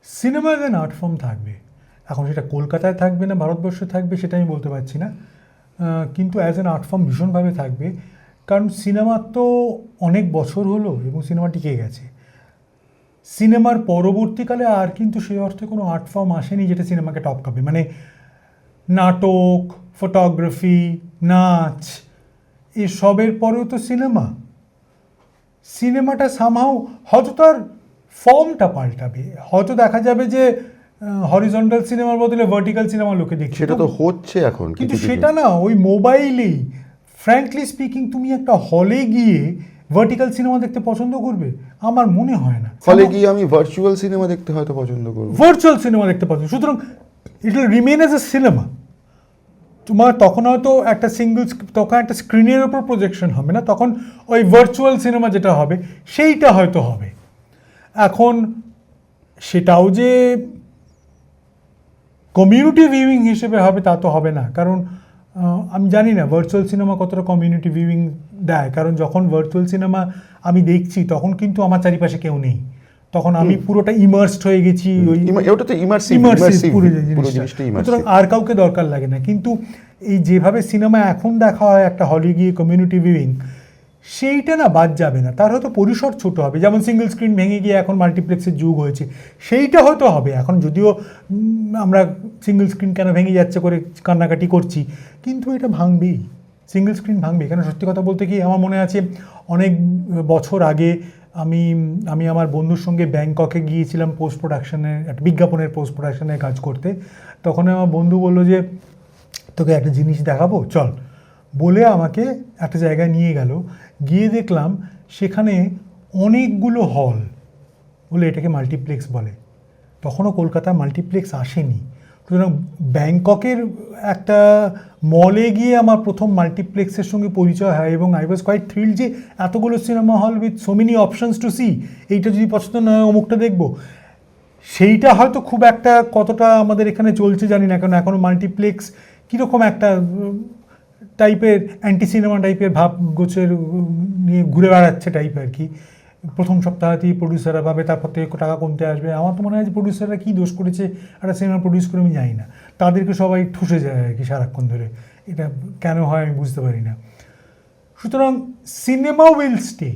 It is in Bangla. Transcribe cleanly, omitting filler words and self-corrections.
Cinema as an art form থাকবে, এখন সেটা কলকাতায় থাকবে না ভারতবর্ষে থাকবে সেটা আমি বলতে পারছি না, কিন্তু অ্যাজ অ্যান আর্ট ফর্ম ভীষণভাবে থাকবে। কারণ সিনেমার তো অনেক বছর হলো এবং সিনেমা টিকে গেছে। সিনেমার পরবর্তীকালে আর কিন্তু সেই অর্থে কোনো আর্ট ফর্ম আসেনি যেটা সিনেমাকে টপকাবে, মানে নাটক, ফটোগ্রাফি, নাচ, এসবের পরেও তো সিনেমাটা সামহাও হয়তো তার ফর্মটা পাল্টাবে, হয়তো দেখা যাবে যে হরিজন্টাল সিনেমার বদলে ভার্টিক্যাল সিনেমা লোকে দেখছে, সেটা তো হচ্ছে এখন কিন্তু কিছু সেটা না ওই মোবাইলেই। ফ্র্যাঙ্কলি স্পিকিং, তুমি একটা হলে গিয়ে ভার্টিক্যাল সিনেমা দেখতে পছন্দ করবে? আমার মনে হয় না। ফলে গিয়ে আমি ভার্চুয়াল সিনেমা দেখতে হয়তো পছন্দ করবো, ভার্চুয়াল সিনেমা দেখতে পছন্দ, সুতরাং it will remain as a cinema. তোমার তখন হয়তো একটা তখন একটা স্ক্রিনের ওপর প্রজেকশন হবে না, তখন ওই ভার্চুয়াল সিনেমা যেটা হবে সেইটা হয়তো হবে। এখন সেটাও যে কমিউনিটি ভিউইং হিসেবে হবে তা তো হবে না, কারণ আমি জানি না ভার্চুয়াল সিনেমা কতটা কমিউনিটি ভিউইং দেয়। কারণ যখন ভার্চুয়াল সিনেমা আমি দেখছি তখন কিন্তু আমার চারিপাশে কেউ নেই, তখন আমি পুরোটা ইমার্সড হয়ে গেছি ওই ওটা তো ইমার্সিভ পুরো পুরো জিনিসটা। জিনিসটা সুতরাং ইমার্সিভ। আর কাউকে দরকার লাগে না। কিন্তু এই যেভাবে সিনেমা এখন দেখা হয় একটা হলে গিয়ে কমিউনিটি ভিউইং, সেইটা না বাদ যাবে না। তার হয়তো পরিসর ছোট হবে, যেমন সিঙ্গেল স্ক্রিন ভেঙে গিয়ে এখন মাল্টিপ্লেক্সের যুগ হয়েছে, সেইটা হয়তো হবে। এখন যদিও আমরা সিঙ্গেল স্ক্রিন কেন ভেঙে যাচ্ছে করে কান্নাকাটি করছি, কিন্তু এটা ভাঙবেই, সিঙ্গেল স্ক্রিন ভাঙবে। এখানে সত্যি কথা বলতে কি আমার মনে আছে অনেক বছর আগে আমি আমার বন্ধুর সঙ্গে ব্যাংককে গিয়েছিলাম পোস্ট প্রোডাকশনের একটা বিজ্ঞাপনের পোস্ট প্রোডাকশনের কাজ করতে। তখন আমার বন্ধু বললো যে তোকে একটা জিনিস দেখাবো চল, বলে আমাকে একটা জায়গায় নিয়ে গেল। গিয়ে দেখলাম সেখানে অনেকগুলো হল, বলে এটাকে মাল্টিপ্লেক্স বলে। তখনও কলকাতায় মাল্টিপ্লেক্স আসেনি। সুতরাং ব্যাংককের একটা মলে গিয়ে আমার প্রথম মাল্টিপ্লেক্সের সঙ্গে পরিচয় হয় এবং আই ওয়াজ কোয়াইট থ্রিল্ড যে এতগুলো cinema hall with so many options to see, এইটা যদি পছন্দ না হয় অমুকটা দেখবো। সেইটা হয়তো খুব একটা কতটা আমাদের এখানে চলছে জানি না, কারণ এখনও মাল্টিপ্লেক্স কীরকম একটা টাইপের অ্যান্টি সিনেমা টাইপের ভাব গোছের নিয়ে ঘুরে বেড়াচ্ছে টাইপ আর কি। প্রথম সপ্তাহতেই প্রডিউসাররা ভাবে তারপর থেকে টাকা কমতে আসবে। আমার তো মনে হয় যে প্রডিউসাররা কী দোষ করেছে একটা সিনেমা প্রডিউস করে আমি জানি না, তাদেরকে সবাই ঠুসে যায় আর কি সারাক্ষণ ধরে। এটা কেন হয় আমি বুঝতে পারি না। সুতরাং সিনেমা উইল স্টে।